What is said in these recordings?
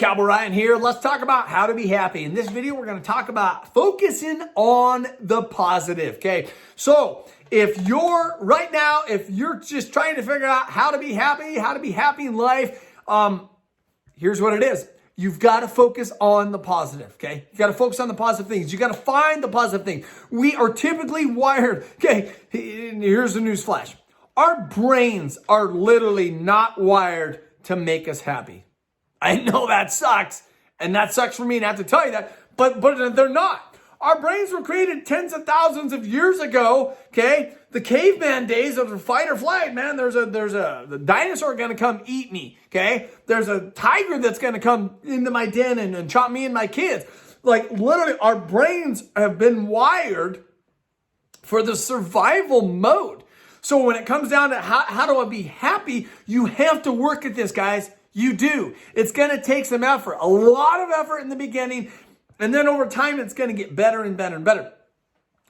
Cowboy Ryan here. Let's talk about how to be happy. In this video, we're going to talk about focusing on the positive, okay? So if you're just trying to figure out how to be happy in life, here's what it is. You've got to focus on the positive, okay? You've got to focus on the positive things. You got to find the positive things. We are typically wired, okay? Here's the news flash. Our brains are literally not wired to make us happy. I know that sucks, and that sucks for me to have to tell you that, but they're not. Our brains were created tens of thousands of years ago, okay? The caveman days of the fight or flight, man, the dinosaur gonna come eat me, okay? There's a tiger that's gonna come into my den and chop me and my kids. Like literally, our brains have been wired for the survival mode. So when it comes down to how do I be happy, you have to work at this, guys. You do. It's going to take some effort, a lot of effort in the beginning. And then over time, it's going to get better and better and better.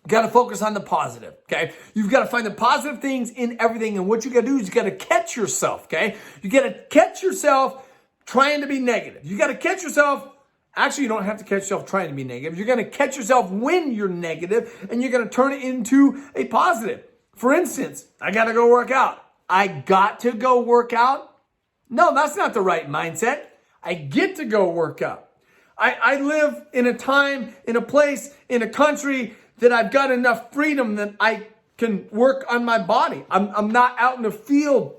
You got to focus on the positive, okay? You've got to find the positive things in everything. And what you got to do is you got to catch yourself, okay? You got to catch yourself trying to be negative. You got to catch yourself. Actually, you don't have to catch yourself trying to be negative. You're going to catch yourself when you're negative, and you're going to turn it into a positive. For instance, I got to go work out. I got to go work out. No, that's not the right mindset. I get to go work out. I live in a time, in a place, in a country that I've got enough freedom that I can work on my body. I'm not out in the field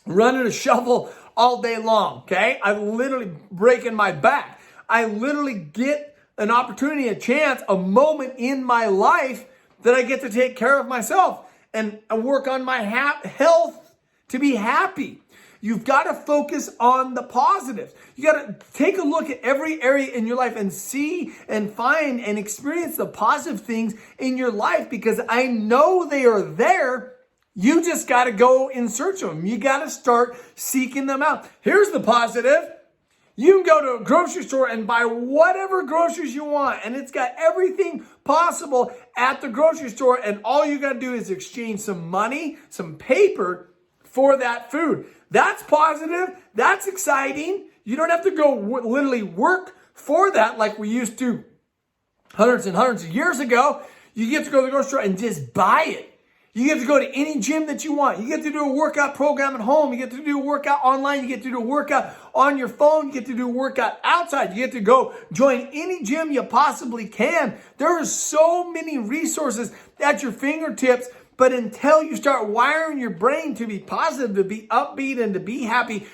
running a shovel all day long, okay? I'm literally breaking my back. I literally get an opportunity, a chance, a moment in my life that I get to take care of myself and work on my health to be happy. You've got to focus on the positives. You got to take a look at every area in your life and see and find and experience the positive things in your life, because I know they are there. You just got to go in search of them. You got to start seeking them out. Here's the positive. You can go to a grocery store and buy whatever groceries you want, and it's got everything possible at the grocery store, and all you got to do is exchange some money, some paper for that food. That's positive. That's exciting. You don't have to go literally work for that like we used to hundreds and hundreds of years ago. You get to go to the grocery store and just buy it. You get to go to any gym that you want. You get to do a workout program at home. You get to do a workout online. You get to do a workout on your phone. You get to do a workout outside. You get to go join any gym you possibly can. There are so many resources at your fingertips. But until you start wiring your brain to be positive, to be upbeat, and to be happy,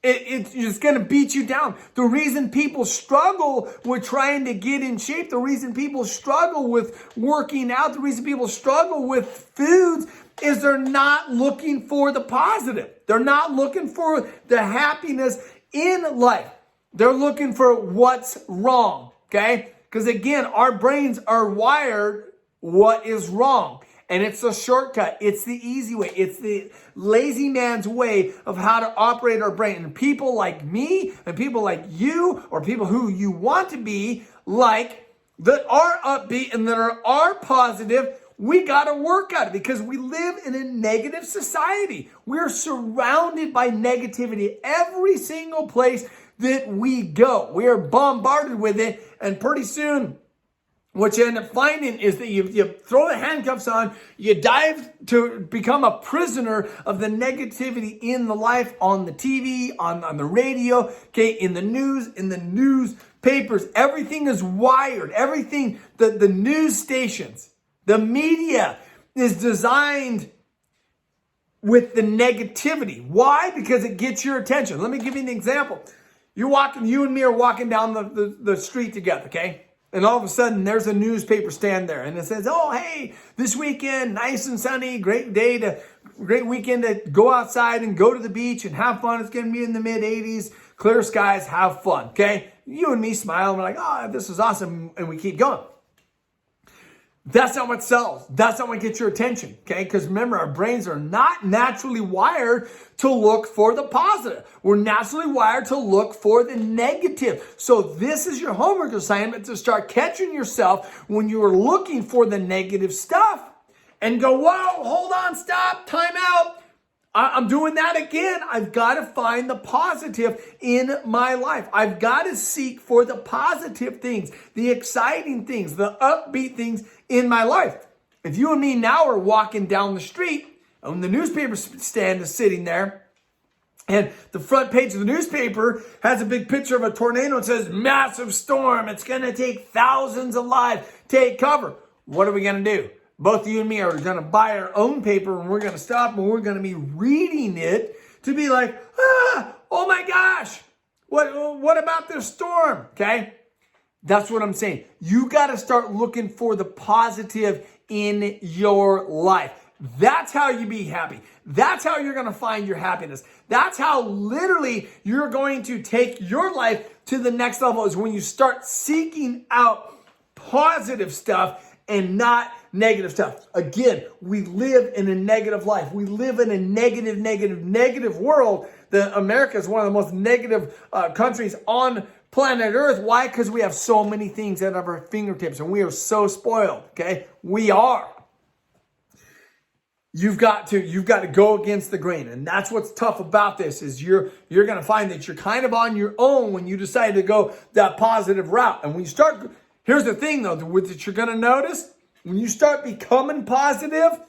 it's just going to beat you down. The reason people struggle with trying to get in shape, the reason people struggle with working out, the reason people struggle with foods is they're not looking for the positive. They're not looking for the happiness in life. They're looking for what's wrong, okay? Because again, our brains are wired what is wrong. And it's a shortcut. It's the easy way. It's the lazy man's way of how to operate our brain. And people like me and people like you, or people who you want to be like, that are upbeat and that are positive, we got to work at it, because we live in a negative society. We're surrounded by negativity every single place that we go. We are bombarded with it, and pretty soon, what you end up finding is that you throw the handcuffs on, you dive to become a prisoner of the negativity in the life, on the TV, on the radio, okay, in the news, in the newspapers. Everything is wired. Everything, the news stations, the media is designed with the negativity. Why? Because it gets your attention. Let me give you an example. You and me are walking down the street together, okay? And all of a sudden, there's a newspaper stand there, and it says, "Oh, hey, this weekend, nice and sunny, great weekend to go outside and go to the beach and have fun. It's going to be in the mid-80s, clear skies, have fun." Okay, you and me smile, and we're like, "Oh, this is awesome," and we keep going. That's not what sells. That's not what gets your attention, okay? Because remember, our brains are not naturally wired to look for the positive. We're naturally wired to look for the negative. So this is your homework assignment, to start catching yourself when you are looking for the negative stuff and go, "Whoa, hold on, stop, time out. I'm doing that again. I've got to find the positive in my life. I've got to seek for the positive things, the exciting things, the upbeat things in my life. If you and me now are walking down the street and the newspaper stand is sitting there, and the front page of the newspaper has a big picture of a tornado and says, massive storm. It's going to take thousands of lives. Take cover. What are we going to do? Both you and me are going to buy our own paper, and we're going to stop and we're going to be reading it to be like, oh my gosh, what about this storm? Okay. That's what I'm saying. You got to start looking for the positive in your life. That's how you be happy. That's how you're going to find your happiness. That's how literally you're going to take your life to the next level, is when you start seeking out positive stuff and not negative stuff. Again, we live in a negative life. We live in a negative world. America is one of the most negative countries on planet Earth. Why? Because we have so many things at our fingertips and we are so spoiled. Okay? We are. You've got to go against the grain. And that's what's tough about this, is you're going to find that you're kind of on your own when you decide to go that positive route. And when you start, here's the thing though, that you're going to notice, when you start becoming positive,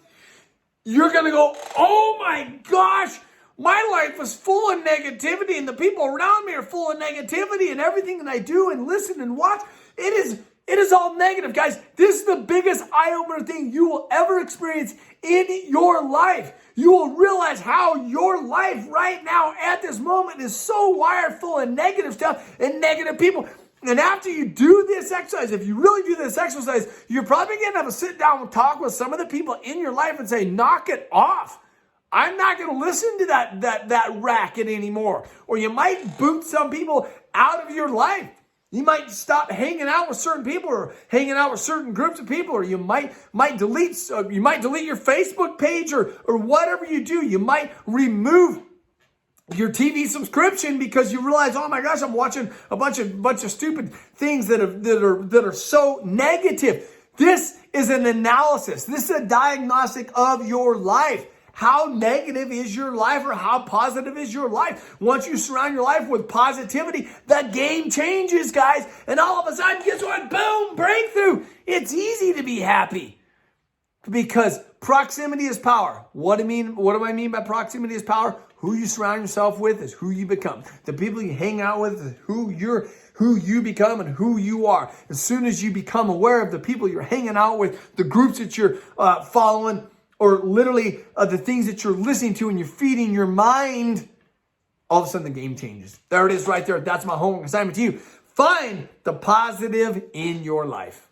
you're going to go, oh my gosh, my life is full of negativity and the people around me are full of negativity, and everything that I do and listen and watch, it is all negative. Guys, this is the biggest eye-opener thing you will ever experience in your life. You will realize how your life right now at this moment is so wired full of negative stuff and negative people. And after you do this exercise, if you really do this exercise, you're probably going to have a sit down and talk with some of the people in your life and say, knock it off. I'm not going to listen to that racket anymore. Or you might boot some people out of your life. You might stop hanging out with certain people, or hanging out with certain groups of people, or you might delete your Facebook page, or whatever you do. You might remove your TV subscription because you realize, oh my gosh, I'm watching a bunch of stupid things that are so negative. This is an analysis. This is a diagnostic of your life. How negative is your life, or how positive is your life? Once you surround your life with positivity, the game changes, guys. And all of a sudden, guess what? Boom, breakthrough. It's easy to be happy because proximity is power. What do I mean by proximity is power? Who you surround yourself with is who you become. The people you hang out with is who you become and who you are. As soon as you become aware of the people you're hanging out with, the groups that you're following, or literally the things that you're listening to and you're feeding your mind, all of a sudden the game changes. There it is right there. That's my homework assignment to you. Find the positive in your life.